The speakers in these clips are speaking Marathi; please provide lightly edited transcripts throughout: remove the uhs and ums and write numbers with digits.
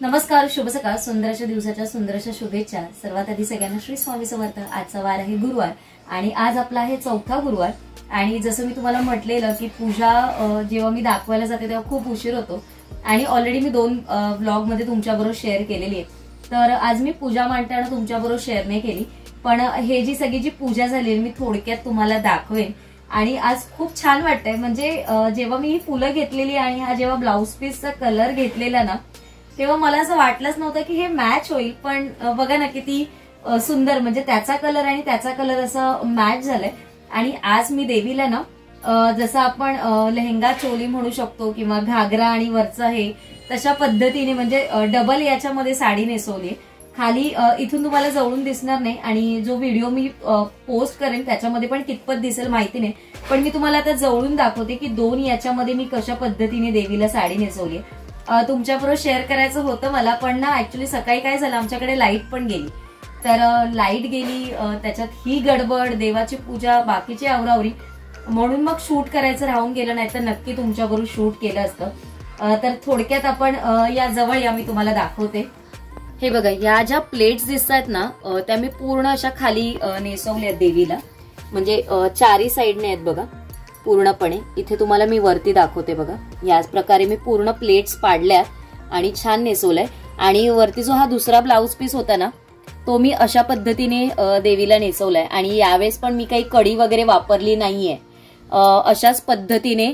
नमस्कार, शुभ सकाळ. सुंदरशा दिवसाच्या सुंदरशा शुभेच्छा. सर्वात आधी सगळ्यांना श्री स्वामी समर्थ. आजचा वार आहे गुरुवार आणि आज आपला आहे चौथा गुरुवार. आणि जसं मी तुम्हाला म्हटलेलं की पूजा जेव्हा मी दाखवायला जाते तेव्हा खूप उशीर होतो आणि ऑलरेडी मी 2 व्लॉग मध्ये तुमच्याबरोबर शेअर केलेली आहे. तर आज मी पूजा मांडताना तुमच्याबरोबर शेअर नाही केली, पण हे जी सगळी जी पूजा झाली मी थोडक्यात तुम्हाला दाखवेन. आणि आज खूप छान वाटतंय. म्हणजे जेव्हा मी ही फुलं घेतलेली आणि हा जेव्हा ब्लाउज पीसचा कलर घेतलेला ना, तेव्हा मला असं वाटलंच नव्हतं की हे मॅच होईल. पण बघा ना किती सुंदर, म्हणजे त्याचा कलर आणि त्याचा कलर असं मॅच झालाय. आणि आज मी देवीला ना जसं आपण लेहंगा चोली म्हणू शकतो किंवा घागरा आणि वरचं हे तशा पद्धतीने म्हणजे डबल याच्यामध्ये साडी नेसवली. खाली इथून तुम्हाला जवळून दिसणार नाही आणि जो व्हिडिओ मी पोस्ट करेन त्याच्यामध्ये पण कितपत दिसेल माहिती नाही, पण मी तुम्हाला आता जवळून दाखवते की 2 याच्यामध्ये मी कशा पद्धतीने देवीला साडी नेसवली. तुमच्याबरोबर शेअर करायचं होतं मला, पण ना ऍक्च्युली सकाळी काय झालं, आमच्याकडे लाईट पण गेली. तर लाईट गेली, त्याच्यात ही गडबड, देवाची पूजा, बाकीची आवरावरी, म्हणून मग शूट करायचं राहून गेलं. नाही तर नक्की तुमच्याबरोबर शूट केलं असतं. तर थोडक्यात आपण या जवळ या, मी तुम्हाला दाखवते. हे बघा, या ज्या प्लेट्स दिसतात ना त्या मी पूर्ण अशा खाली नेसवल्यात देवीला. म्हणजे चारी साईडने आहेत बघा पूर्णपणे. इथे तुम्हाला मी वरती दाखवते बघा. याच प्रकारे मी पूर्ण प्लेट्स पाडल्या आणि छान नेसवलंय. आणि वरती जो हा दुसरा ब्लाउज पीस होता ना तो मी अशा पद्धतीने देवीला नेसवलाय. आणि यावेळेस पण मी काही कडी वगैरे वापरली नाहीये. अशाच पद्धतीने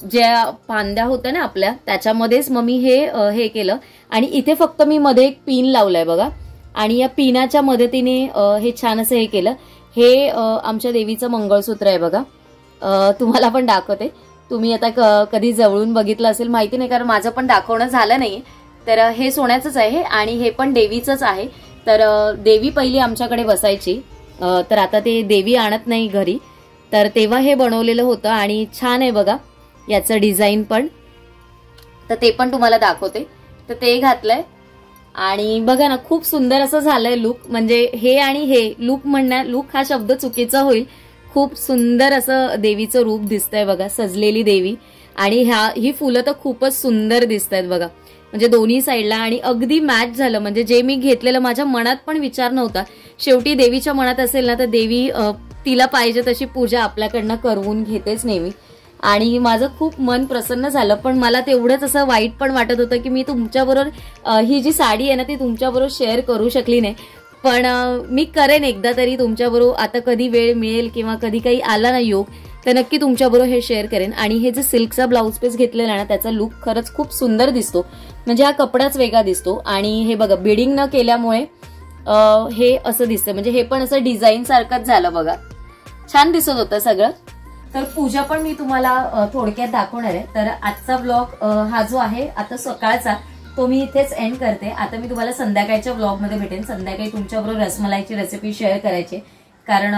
ज्या फांद्या होत्या ना आपल्या त्याच्यामध्येच मग मी हे केलं. आणि इथे फक्त मी मध्ये एक पिन लावलाय बघा. आणि या पिनाच्या मदतीने हे छान असं हे केलं. हे आमच्या देवीचं मंगळसूत्र आहे बघा. तुम्हाला पण दाखवते. तुम्ही आता कधी जवळून बघितलं असेल माहिती नाही, कारण माझं पण दाखवणं झालं नाही. तर हे सोन्याचंच आहे आणि हे पण देवीचंच आहे. तर देवी पहिली आमच्याकडे बसायची, तर आता ते देवी आणत नाही घरी, तर तेव्हा हे बनवलेलं होतं. आणि छान आहे बघा याचं डिझाईन पण, तर ते पण तुम्हाला दाखवते. तर ते घातलंय आणि बघा ना खूप सुंदर असं झालंय लुक. म्हणजे हे आणि हे लुक लुक हा शब्द चुकीचा होईल. खूप सुंदर असं देवीचं रूप दिसतंय बघा, सजलेली देवी. आणि ही फुलं तर खूपच सुंदर दिसत आहेत बघा, म्हणजे दोन्ही साईडला. आणि अगदी मॅच झालं. म्हणजे जे मी घेतलेलं माझ्या मनात पण विचार नव्हता. शेवटी देवीच्या मनात असेल ना तर देवी तिला पाहिजे तशी पूजा आपल्याकडनं करवून घेतेच नेहमी. आणि माझं खूप मन प्रसन्न झालं. पण मला तेवढंच असं वाईट पण वाटत होतं की मी तुमच्याबरोबर ही जी साडी आहे ना ती तुमच्याबरोबर शेअर करू शकली नाही. पण मी करेन एकदा तरी तुमच्याबरोबर. आता कधी वेळ मिळेल किंवा कधी काही आला ना योग तर नक्की तुमच्याबरोबर हे शेअर करेन. आणि हे जे सिल्कचा ब्लाउज पीस घेतलेला ना त्याचा लुक खरंच खूप सुंदर दिसतो. म्हणजे हा कपडाच वेगळा दिसतो. आणि हे बघा बिडिंग न केल्यामुळे हे असं दिसतं. म्हणजे हे पण असं डिझाईन सारखंच झालं बघा. छान दिसत होतं सगळं. तर पूजा पण मी तुम्हाला थोडक्यात दाखवणार आहे. तर आजचा ब्लॉग हा जो आहे आता सकाळचा तो मी इथेच एंड करते. आता मी तुम्हाला संध्याकाळच्या ब्लॉग मध्ये भेटेन. संध्याकाळी तुमच्याबरोबर रसमलाईची रेसिपी शेअर करायची, कारण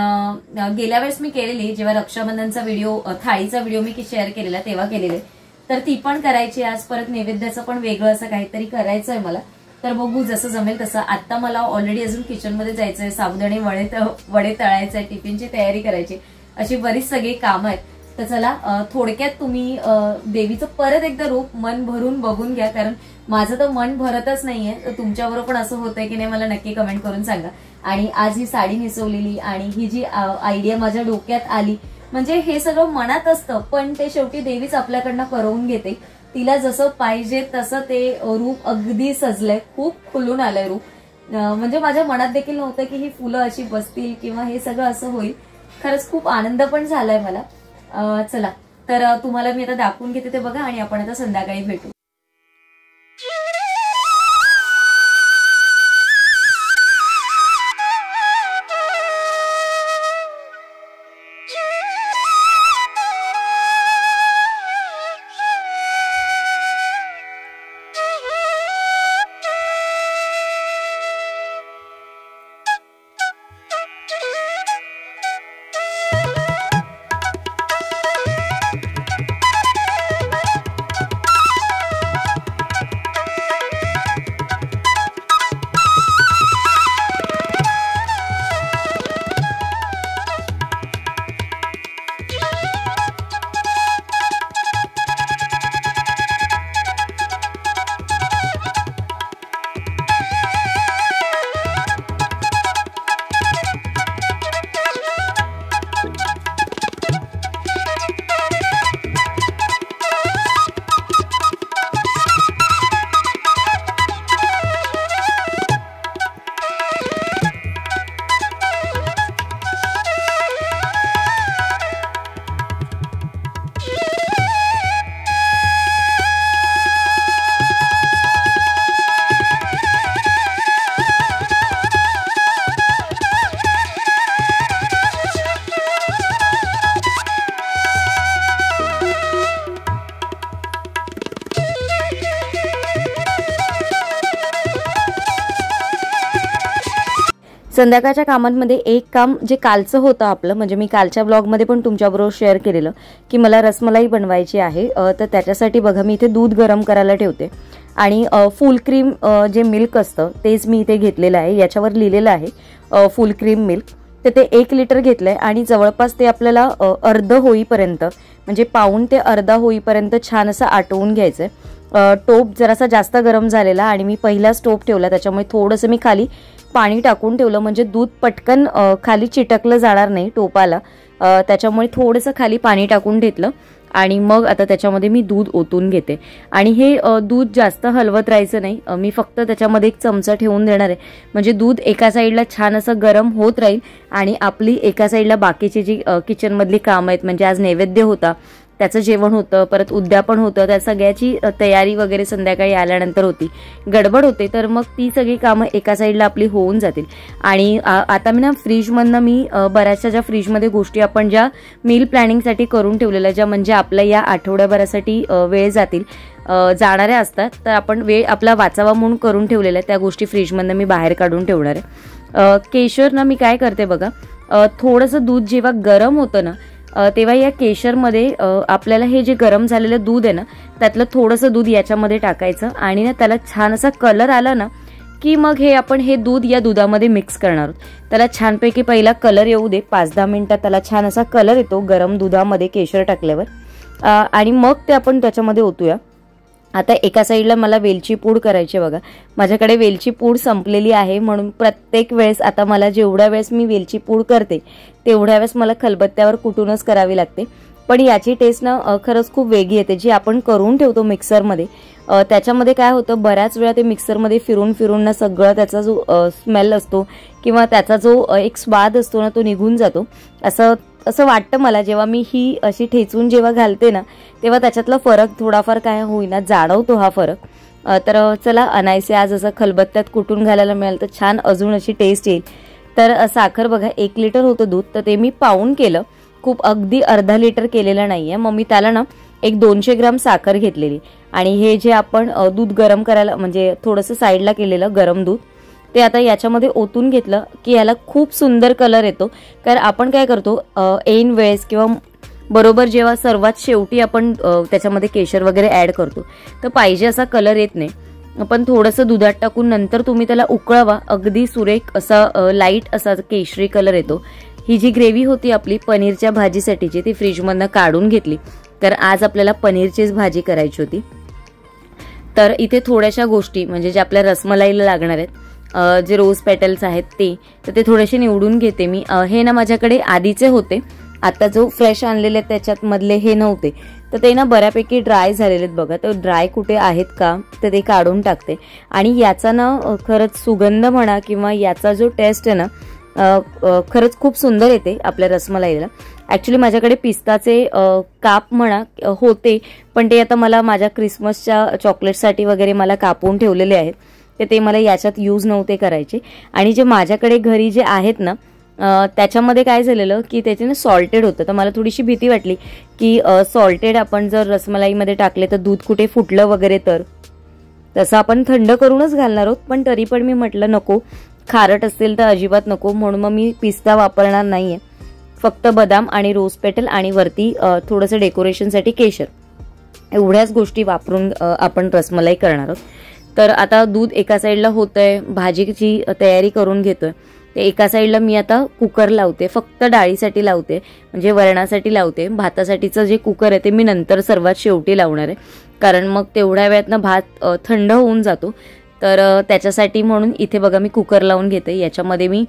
गेल्या वेळेस मी केलेली जेव्हा रक्षाबंधनचा व्हिडिओ, थाळीचा व्हिडिओ मी शेअर केलेला तेव्हा केलेले, तर ती पण करायची. आज परत नैवेद्याचं पण वेगळं असं काहीतरी करायचंय मला. तर बघू जसं जमेल तसं. आता मला ऑलरेडी अजून किचनमध्ये जायचंय, साबुदाणे वडे तळायचंय, टिफिनची तयारी करायची, अशी बरीच सगळी कामं आहेत. तर चला थोडक्यात तुम्ही देवीचं परत एकदा रूप मन भरून बघून घ्या, कारण माझं तर मन भरतच नाहीये. तर तुमच्याबरोबर पण असं होतंय की नाही मला नक्की कमेंट करून सांगा. आणि आज ही साडी नेसवलेली आणि ही जी आयडिया माझ्या डोक्यात आली, म्हणजे हे सगळं मनात असतं पण ते शेवटी देवीच आपल्याकडनं करवून घेते. तिला जसं पाहिजे तसं ते रूप अगदी सजलंय, खूप खुलून आलंय रूप. म्हणजे माझ्या मनात देखील नव्हतं की ही फुलं अशी बसतील किंवा हे सगळं असं होईल. खरंच खूप आनंद पण झालाय मला. चला तर तुम्हाला मी आता दाखवून घेते ते बघा आणि आपण आता संध्याकाळी भेटू. संध्याकाळच्या कामांमध्ये एक काम जे कालचं होतं आपलं, म्हणजे मी कालच्या ब्लॉगमध्ये पण तुमच्याबरोबर शेअर केलेलं की मला रसमलाई बनवायची आहे, तर त्याच्यासाठी बघा मी इथे दूध गरम करायला ठेवते आणि फुल क्रीम जे मिल्क असतं तेच मी इथे घेतलेलं आहे. याच्यावर लिहिलेलं आहे फुल क्रीम मिल्क. तर ते 1 लिटर घेतलं आहे आणि जवळपास ते आपल्याला अर्ध होईपर्यंत, म्हणजे पाऊण ते अर्धा होईपर्यंत छान असं आटवून घ्यायचं आहे. टोप जरासा जास्त गरम झालेला आणि मी पहिलाच टोप ठेवला, त्याच्यामुळे थोडंसं मी खाली पाणी टाकून ठेवलं, म्हणजे दूध पटकन खाली चिटकलं जाणार नाही टोपाला, त्याच्यामुळे थोडंसं खाली पाणी टाकून घेतलं आणि मग आता त्याच्यामध्ये मी दूध ओतून घेते. आणि हे दूध जास्त हलवत राहायचं नाही, मी फक्त त्याच्यामध्ये 1 चमचा ठेवून देणार आहे, म्हणजे दूध एका साईडला छान असं गरम होत राहील आणि आपली एका साईडला बाकीची जी किचनमधली कामं आहेत, म्हणजे आज नैवेद्य होता, त्याचं जेवण होतं, परत उद्यापन होतं, त्या सगळ्याची तयारी वगैरे संध्याकाळी आल्यानंतर होती, गडबड होते, तर मग ती सगळी कामं एका साईडला आपली होऊन जातील. आणि आता मी ना फ्रीजमधनं मी बऱ्याचशा ज्या फ्रीजमध्ये गोष्टी आपण ज्या मील प्लॅनिंगसाठी करून ठेवलेल्या, ज्या म्हणजे आपल्या या आठवड्याभरासाठी वेळ जाणाऱ्या असतात, तर आपण वेळ आपला वाचावा म्हणून करून ठेवलेल्या त्या गोष्टी फ्रीजमधनं मी बाहेर काढून ठेवणार आहे. केशर ना मी काय करते बघा, थोडंसं दूध जेव्हा गरम होतं ना तेव्हा या केशरमध्ये आपल्याला हे जे गरम झालेलं दूध आहे ना त्यातलं थोडंसं दूध याच्यामध्ये टाकायचं आणि ना त्याला छान असा कलर आला ना की मग हे आपण हे दूध या दुधामध्ये मिक्स करणार आहोत. त्याला छानपैकी पहिला कलर येऊ दे, 5-10 मिनिटात त्याला छान असा कलर येतो गरम दुधामध्ये केशर टाकल्यावर, आणि मग ते आपण त्याच्यामध्ये ओतूया. आता एका साईडला मला वेलची पूड करायची बघा, माझ्याकडे वेलची पूड संपलेली आहे, म्हणून प्रत्येक वेळेस आता मला जेवढ्या वेळेस मी वेलची पूड करते तेवढ्या वेळेस मला खलबत्त्यावर कुटूनच करावी लागते. पण याची टेस्ट ना खरंच खूप वेगळी येते. जी आपण करून ठेवतो मिक्सरमध्ये, त्याच्यामध्ये काय होतं, बऱ्याच वेळा ते मिक्सरमध्ये फिरून फिरून ना सगळं त्याचा जो स्मेल असतो किंवा त्याचा जो एक स्वाद असतो ना तो निघून जातो, असं वाटतं मला. जेव्हा मी ही अशी ठेचून जेव्हा घालते ना तेव्हा त्याच्यातला फरक थोडाफार काय होईना जाणवतो हा फरक. तर चला अनायसे आज असं खलबत्त्यात कुटून घालायला मिळालं तर छान अजून अशी टेस्ट येईल. तर साखर बघा 1 लिटर होतं दूध, तर ते मी पाऊण केलं, खूप अगदी अर्धा लिटर केलेलं नाहीये. मग मी त्याला ना एक 200 ग्राम साखर घेतलेली आणि हे जे आपण दूध गरम करायला म्हणजे थोडंसं साईडला केलेलं गरम दूध ते आता याच्यामध्ये ओतून घेतलं की याला खूप सुंदर कलर येतो. कारण आपण काय करतो ऐन वेळेस किंवा बरोबर जेव्हा सर्वात शेवटी आपण त्याच्यामध्ये केशर वगैरे ऍड करतो तर पाहिजे असा कलर येत नाही. पण थोडंसं दुधात टाकून नंतर तुम्ही त्याला उकळवा, अगदी सुरेख असा लाईट असा केशरी कलर येतो. ही जी ग्रेव्ही होती आपली पनीरच्या भाजीसाठीची ती फ्रीजमधनं काढून घेतली, तर आज आपल्याला पनीरचीच भाजी करायची होती. तर इथे थोड्याशा गोष्टी म्हणजे ज्या आपल्या रसमलाईला लागणार आहेत, जे रोज पेटल्स आहेत तर ते थोडेसे निवडून घेते मी. हे ना माझ्याकडे आधीचे होते, आता जो फ्रेश आणलेले त्याच्यात मधले हे नव्हते, तर ते ना बऱ्यापैकी ड्राय झालेले आहेत बघा. तर ड्राय कुठे आहेत का तर ते काढून टाकते. आणि याचा ना खरंच सुगंध म्हणा किंवा याचा जो टेस्ट आहे ना खरंच खूप सुंदर येते आपल्या रसमलाईला. ॲक्च्युली माझ्याकडे पिस्ताचे काप म्हणा होते, पण ते आता मला माझ्या क्रिसमसच्या चॉकलेटसाठी वगैरे मला कापून ठेवलेले आहेत, तर ते मला याच्यात यूज नव्हते करायचे. आणि जे माझ्याकडे घरी जे आहेत ना त्याच्यामध्ये काय झालेलं की त्याचे ना सॉल्टेड होतं, तर मला थोडीशी भीती वाटली की सॉल्टेड आपण जर रसमलाईमध्ये टाकले तर दूध कुठे फुटलं वगैरे. तर तसं आपण थंड करूनच घालणार आहोत, पण तरी पण मी म्हटलं नको, खारट असेल तर अजिबात नको, म्हणून मग मी पिस्ता वापरणार नाहीये, फक्त बदाम आणि रोज पेटल आणि वरती थोडंसं डेकोरेशनसाठी केशर, एवढ्याच गोष्टी वापरून आपण रसमलाई करणार आहोत. तर आता दूध एका साईडला होतंय, भाजीची तयारी करून घेतोय, ते एका साईडला मी आता कुकर लावते, फक्त डाळीसाठी लावते, म्हणजे वरणासाठी लावते. भातासाठीचं जे कुकर आहे ते मी नंतर सर्वात शेवटी लावणार आहे, कारण मग तेवढ्या वेळातनं भात थंड होऊन जातो. तर त्याच्यासाठी म्हणून इथे बघा मी कुकर लावून घेते. याच्यामध्ये मी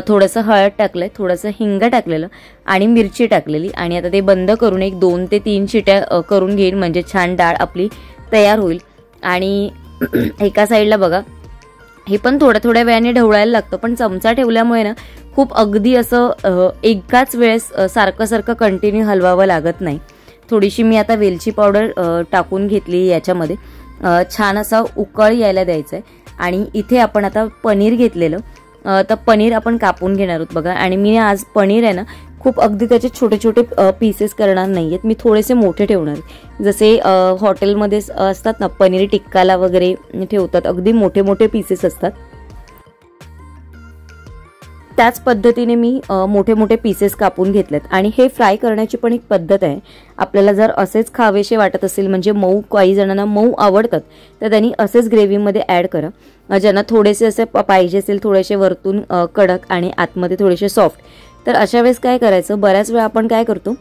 थोडंसं हळद टाकलंय, थोडंसं हिंग टाकलेलं आणि मिरची टाकलेली, आणि आता ते बंद करून एक 2 ते 3 शिट्या करून घेईन, म्हणजे छान डाळ आपली तयार होईल. आणि एका साईडला बघा हे पण थोड्या वेळाने ढवळायला लागतं, पण चमचा ठेवल्यामुळे ना खूप अगदी असं एकाच वेळेस सारखं कंटिन्यू हलवावं लागत नाही. थोडीशी मी आता वेलची पावडर टाकून घेतली याच्यामध्ये, छान असा उकळ यायला द्यायचा आहे. आणि इथे आपण आता पनीर घेतलेलं, तर पनीर आपण कापून घेणार आहोत बघा. आणि मी आज पनीर आहे ना खूप अगदी त्याचे छोटे छोटे पीसेस करणार नाहीयेत, मी थोडेसे मोठे ठेवणार, जसे हॉटेलमध्ये असतात ना पनीर टिक्काला वगैरे ठेवतात, अगदी मोठे मोठे पीसेस असतात. त्याच पद्धतीने मी मोठे मोठे पीसेस कापून घेतलेत आणि हे फ्राय करण्याची पण एक पद्धत आहे. आपल्याला जर असेच खावेसे वाटत असेल, म्हणजे मऊ, काही जणांना मऊ आवडतात, तर त्यांनी असेच ग्रेव्हीमध्ये ॲड करा. ज्यांना थोडेसे असे पाहिजे असेल, थोडेसे वरतून कडक आणि आतमध्ये थोडेसे सॉफ्ट, तर अशा वेळेस काय करायचं, बऱ्याच वेळा आपण काय करतो,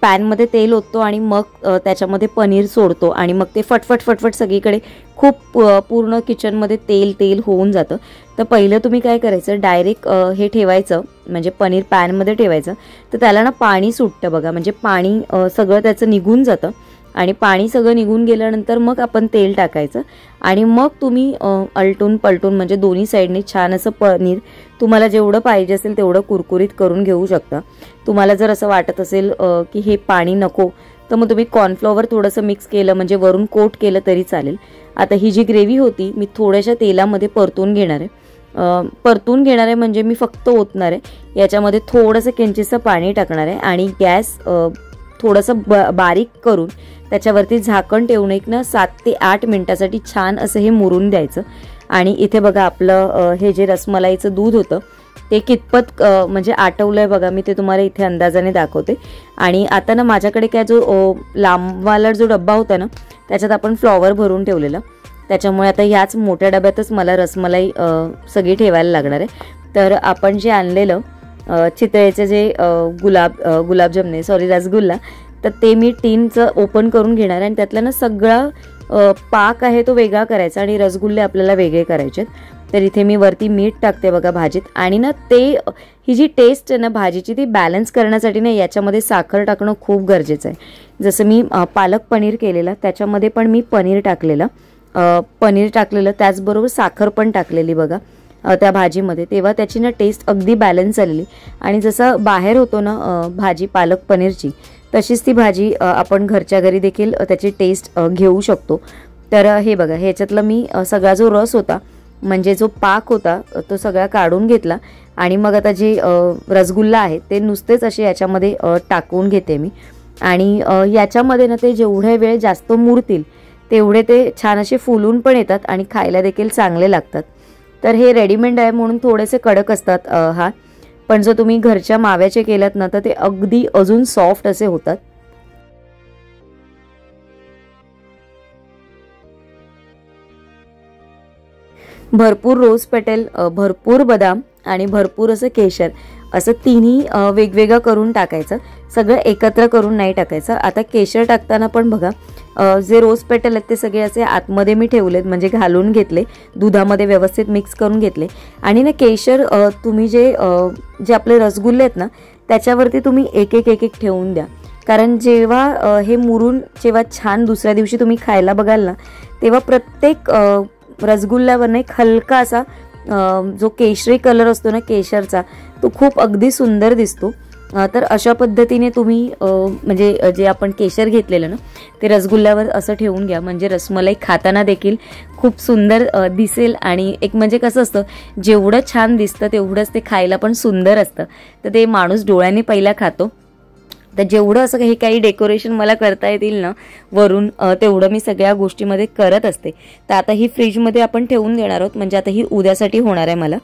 पॅनमध्ये तेल ओततो आणि मग त्याच्यामध्ये पनीर सोडतो आणि मग ते फटफट फटफट सगळीकडे खूप पूर्ण किचनमध्ये तेल होऊन जातं. तर पहिलं तुम्ही काय करायचं, डायरेक्ट हे ठेवायचं, म्हणजे पनीर पॅनमध्ये ठेवायचं, तर त्याला ना पाणी सुटतं बघा, म्हणजे पाणी सगळं त्याचं निघून जातं आणि पाणी सगळं निघून गेल्यानंतर मग आपण तेल टाकायचं आणि मग तुम्ही अलटून पलटून, म्हणजे दोन्ही साईडने छान असं पनीर तुम्हाला जेवढं पाहिजे असेल तेवढं कुरकुरीत करून घेऊ शकता. तुम्हाला जर असं वाटत असेल की हे पाणी नको, तर मग तुम्ही कॉर्नफ्लॉवर थोडंसं मिक्स केलं, म्हणजे वरून कोट केलं तरी चालेल. आता ही जी ग्रेव्ही होती मी थोड्याशा तेलामध्ये परतून घेणार आहे, म्हणजे मी फक्त ओतणार आहे. याच्यामध्ये थोडंसं किंचितसं पाणी टाकणार आहे आणि गॅस थोडंसं बारीक करून त्याच्यावरती झाकण ठेवून एक ना 7 ते 8 मिनिटासाठी छान असं हे मुरून द्यायचं. आणि इथे बघा आपलं हे जे रसमलाईचं दूध होतं ते कितपत म्हणजे आटवलंय बघा, मी ते तुम्हाला इथे अंदाजाने दाखवते. आणि आता ना माझ्याकडे काय जो लांबवाला जो डब्बा होता ना, त्याच्यात आपण फ्लॉवर भरून ठेवलेलं, त्याच्यामुळे आता ह्याच मोठ्या डब्यातच मला रसमलाई सगळी ठेवायला लागणार आहे. तर आपण जे आणलेलं चितळेचे जे गुलाबजाम नाही, सॉरी, रसगुल्ला, तर ते मी टीनचं ओपन करून घेणार आहे आणि त्यातला ना सगळा पाक आहे तो वेगळा करायचा आणि रसगुल्ले आपल्याला वेगळे करायचे. तर इथे मी वरती मीठ टाकते बघा भाजीत. आणि ना ही जी टेस्ट आहे ना भाजीची, ती बॅलन्स करण्यासाठी ना याच्यामध्ये साखर टाकणं खूप गरजेचं आहे. जसं मी पालक पनीर केलेलं, त्याच्यामध्ये पण मी पनीर टाकलेलं, त्याचबरोबर साखर पण टाकलेली बघा त्या भाजीमध्ये, तेव्हा त्याची ना टेस्ट अगदी बॅलन्स झालेली. आणि जसं बाहेर होतो ना भाजी पालक पनीरची, तशीच ती भाजी आपण घरच्या घरी देखील त्याची टेस्ट घेऊ शकतो. तर हे बघा, ह्याच्यातला मी सगळा जो रस होता, म्हणजे जो पाक होता, तो सगळा काढून घेतला आणि मग आता जे रसगुल्ला आहे ते नुसतेच असे याच्यामध्ये टाकून घेते मी. आणि याच्यामध्ये ना ते जेवढे वेळ जास्त मुरतील तेवढे ते छान असे फुलून पण येतात आणि खायला देखील चांगले लागतात. तर हे रेडीमेड आहे म्हणून थोडेसे कडक असतात हा, पण जर तुम्ही घरच्या माव्याचे केलात ना तर ते अगदी अजून सॉफ्ट असे होतात. भरपूर रोज पेटल, भरपूर बदाम आणि भरपूर असं केशर, असं तिन्ही वेगवेगळं करून टाकायचं, सगळं एकत्र करून नाही टाकायचं. आता केशर टाकताना पण बघा, जे रोज पेटल आहेत ते सगळे असे आतमध्ये मी ठेवलेत, म्हणजे घालून घेतले, दुधामध्ये व्यवस्थित मिक्स करून घेतले. आणि ना केशर तुम्ही जे आपले रसगुल्ले आहेत ना त्याच्यावरती तुम्ही एक एक ठेवून द्या, कारण जेव्हा हे मुरून जेव्हा छान दुसऱ्या दिवशी तुम्ही खायला बघाल ना, तेव्हा प्रत्येक रसगुल्ल्यावरनं एक हलका असा जो केशरी कलर असतो ना केशरचा, तो खूप अगदी सुंदर दिसतो. तर अशा पद्धतीने तुम्ही म्हणजे जे आपण केशर घेतलेलं ना ते रसगुल्ल्यावर असं ठेवून घ्या, म्हणजे रसमलाई खाताना देखील खूप सुंदर दिसेल. आणि एक म्हणजे कसं असतं, जेवढं छान दिसतं तेवढंच ते खायला पण सुंदर असतं, तर ते माणूस डोळ्यांनी पहिला खातो. तर जेवढं असं हे काही डेकोरेशन मला करता येतील ना वरून, तेवढं मी सगळ्या गोष्टीमध्ये करत असते. तर आता ही फ्रीजमध्ये आपण ठेवून देणार आहोत, म्हणजे आता ही उद्यासाठी होणार आहे मला.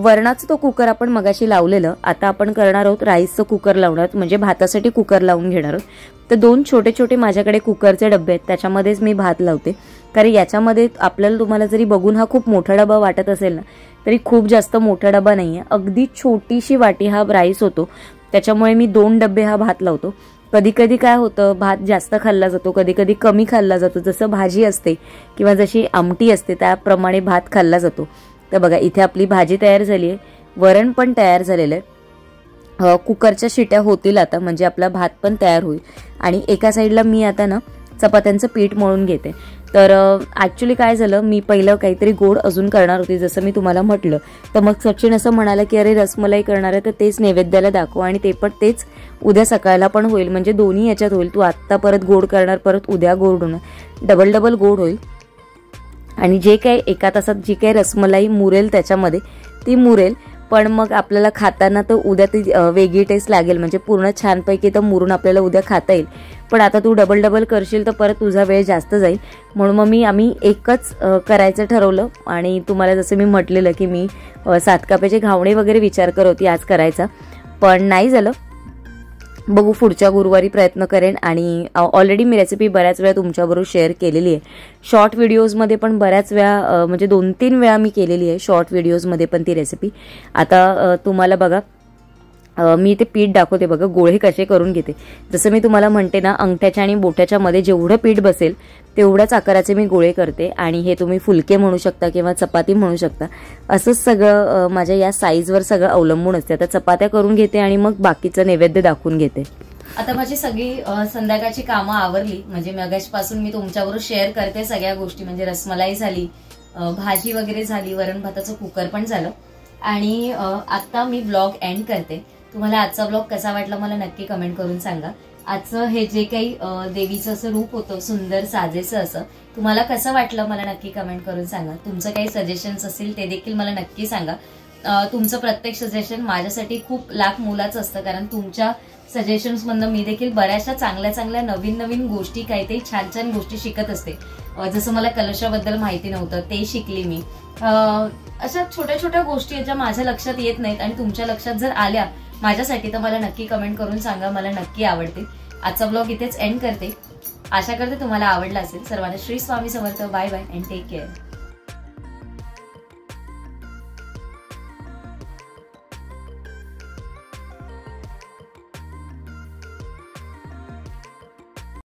वरणाचं तो कुकर आपण मगाशी लावलेलं, आता आपण करणार आहोत राईसचं कुकर लावणार आहोत, म्हणजे भातासाठी कुकर लावून घेणार आहोत. तर 2 छोटे छोटे माझ्याकडे कुकरचे डबे आहेत, त्याच्यामध्येच मी भात लावते. कारण याच्यामध्ये आपल्याला, तुम्हाला जरी बघून हा खूप मोठा डबा वाटत असेल ना, तरी खूप जास्त मोठा डबा नाहीये, अगदी छोटीशी वाटी हा राईस होतो, त्याच्यामुळे मी 2 डबे हा भात लावतो. कधी कधी काय होतं, भात जास्त खाल्ला जातो, कधी कधी कमी खाल्ला जातो, जसं भाजी असते किंवा जशी आमटी असते त्याप्रमाणे भात खाल्ला जातो. तर बघा इथे आपली भाजी तयार झाली आहे, वरण पण तयार झालेलं आहे, कुकरच्या शिट्या होतील आता, म्हणजे आपला भात पण तयार होईल. आणि एका साईडला मी आता ना चपात्यांचं पीठ मळून घेते. तर ॲक्च्युली काय झालं, मी पहिलं काहीतरी गोड अजून करणार होती, जसं मी तुम्हाला म्हटलं. तर मग सचिन असं म्हणाला की अरे रसमलाई करणार आहे तर तेच नैवेद्याला दाखव, आणि ते पण तेच उद्या सकाळला पण होईल, म्हणजे दोन्ही याच्यात होईल. तू आत्ता परत गोड करणार, परत उद्या गोड होणार, डबल गोड होईल. आणि जे काही एका तासात जी काही रसमलाई मुरेल त्याच्यामध्ये ती मुरेल, पण मग आपल्याला खाताना तर उद्या ती वेगळी टेस्ट लागेल, म्हणजे पूर्ण छानपैकी तर मुरून आपल्याला उद्या खाता येईल. पण आता तू डबल करशील तर परत तुझा वेळ जास्त जाईल, म्हणून मग आम्ही एकच करायचं ठरवलं. आणि तुम्हाला जसं मी म्हटलेलं की मी 7 कापाचे घावणे वगैरे विचार करत होती आज करायचा, पण नाही झालं. बघू पुढच्या गुरुवारी प्रयत्न करेन. आणि ऑलरेडी मी रेसिपी बऱ्याच वेळा तुमच्याबरोबर शेअर केलेली आहे. शॉर्ट व्हिडिओजमध्ये पण बऱ्याच वेळा, म्हणजे 2-3 वेळा मी केलेली आहे शॉर्ट व्हिडिओजमध्ये पण ती रेसिपी. आता तुम्हाला बघा मी ते पीठ दाखवते बघा, गोळे कसे करून घेते. जसं मी तुम्हाला म्हणते ना, अंगठ्याच्या आणि बोटाच्या मध्ये जेवढं पीठ बसेल तेवढ्याच आकाराचे मी गोळे करते. आणि हे तुम्ही फुलके म्हणू शकता किंवा चपाती म्हणू शकता. असंच सगळं माझ्या या साईजवर सगळं अवलंबून असते. आता चपात्या करून घेते आणि मग बाकीचं नैवेद्य दाखवून घेते. आता माझी सगळी संध्याकाळची कामं आवरली, म्हणजे मगाचपासून मी तुमच्याबरोबर शेअर करते सगळ्या गोष्टी. म्हणजे रसमलाई झाली, भाजी वगैरे झाली, वरण भाताचं कुकर पण झालं. आणि आता मी ब्लॉग एंड करते. तुम्हाला आजचा ब्लॉग कसा वाटला मला नक्की कमेंट करून सांगा. आजचं हे जे काही देवीचं असं रूप होतं सुंदर साजेसं असं, तुम्हाला कसं वाटलं मला नक्की कमेंट करून सांगा. तुमचं काही सजेशन्स असेल ते देखील मला नक्की सांगा. तुमचं प्रत्येक सजेशन माझ्यासाठी खूप लाख मोलाचं असतं, कारण तुमच्या सजेशन्स मधनं मी देखील बऱ्याचशा चांगल्या नवीन गोष्टी, काहीतरी छान गोष्टी शिकत असते. जसं मला कलशाबद्दल माहिती नव्हतं ते शिकली मी. अशा छोट्या गोष्टी ज्या माझ्या लक्षात येत नाहीत आणि तुमच्या लक्षात जर आल्या माझ्यासाठी तर मला नक्की कमेंट करून सांगा, मला नक्की आवडते. आजचा ब्लॉग इथेच एंड करते. आशा करते तुम्हाला आवडला असेल. सर्वांना Shri Swami Samarth. Bye bye and take care.